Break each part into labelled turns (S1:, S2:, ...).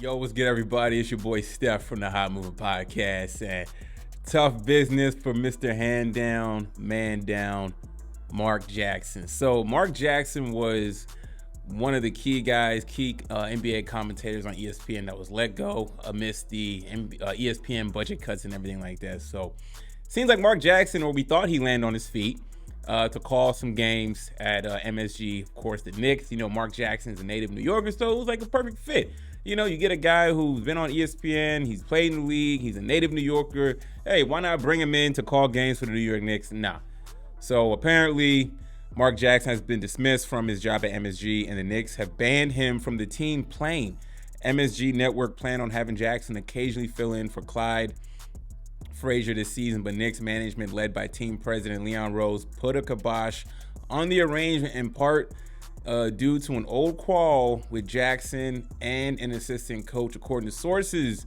S1: Yo, what's good, everybody? It's your boy Steph from the Hot Moving Podcast, and tough business for Mr. Hand Down, Man Down, Mark Jackson. So Mark Jackson was one of the key NBA commentators on ESPN that was let go amidst the ESPN budget cuts and everything like that. So seems like Mark Jackson, or we thought he landed on his feet to call some games at MSG. Of course, the Knicks. Mark Jackson's a native New Yorker, so it was like a perfect fit. You get a guy who's been on ESPN, he's played in the league, he's a native New Yorker. Hey, why not bring him in to call games for the New York Knicks? Nah. So apparently, Mark Jackson has been dismissed from his job at MSG, and the Knicks have banned him from the team playing. MSG Network planned on having Jackson occasionally fill in for Clyde Frazier this season, but Knicks management, led by team president Leon Rose, put a kibosh on the arrangement, in part due to an old quarrel with Jackson and an assistant coach. According to sources,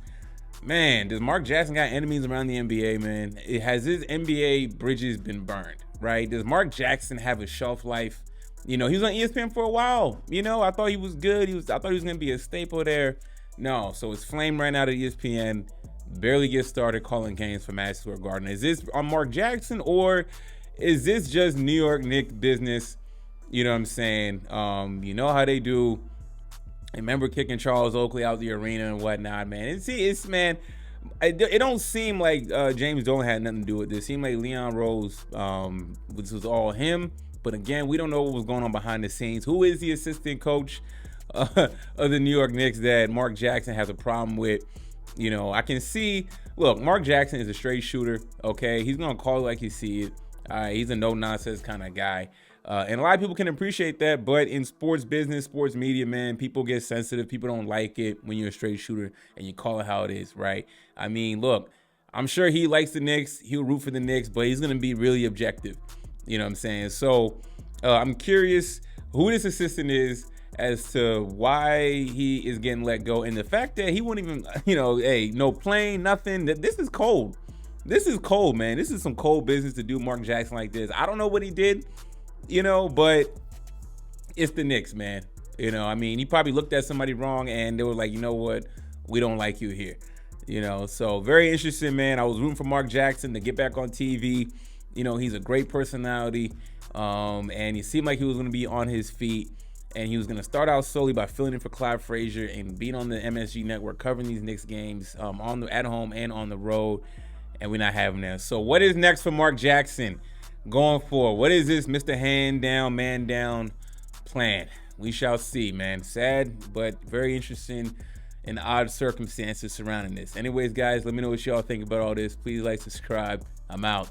S1: man, does Mark Jackson got enemies around the NBA, man? Has his NBA bridges been burned, right? Does Mark Jackson have a shelf life? He was on ESPN for a while. I thought he was good. I thought he was going to be a staple there. No, so it's flame right now to ESPN. Barely get started calling games for Madison Square Garden. Is this on Mark Jackson, or is this just New York Knicks business? You know what I'm saying? You know how they do. I remember kicking Charles Oakley out the arena and whatnot, man. It don't seem like James Dolan had nothing to do with this. It seemed like Leon Rose, this was all him. But again, we don't know what was going on behind the scenes. Who is the assistant coach of the New York Knicks that Mark Jackson has a problem with? I can see, look, Mark Jackson is a straight shooter, okay? He's going to call it like he see it. He's a no-nonsense kind of guy. And a lot of people can appreciate that, but in sports business, sports media, man, people get sensitive. People don't like it when you're a straight shooter and you call it how it is, right? I mean, look, I'm sure he likes the Knicks. He'll root for the Knicks, but he's going to be really objective. You know what I'm saying? So I'm curious who this assistant is, as to why he is getting let go, and the fact that he won't even, no plane, nothing. This is cold. This is cold, man. This is some cold business to do Mark Jackson like this. I don't know what he did, but it's the Knicks, man. He probably looked at somebody wrong and they were like, you know what? We don't like you here. So very interesting, man. I was rooting for Mark Jackson to get back on TV. He's a great personality. And he seemed like he was going to be on his feet. And he was going to start out slowly by filling in for Clyde Frazier and being on the MSG network, covering these Knicks games at home and on the road. And we're not having that. So what is next for Mark Jackson going forward? What is this Mr. Hand Down, Man Down plan? We shall see, man. Sad, but very interesting and odd circumstances surrounding this. Anyways, guys, let me know what y'all think about all this. Please like, subscribe. I'm out.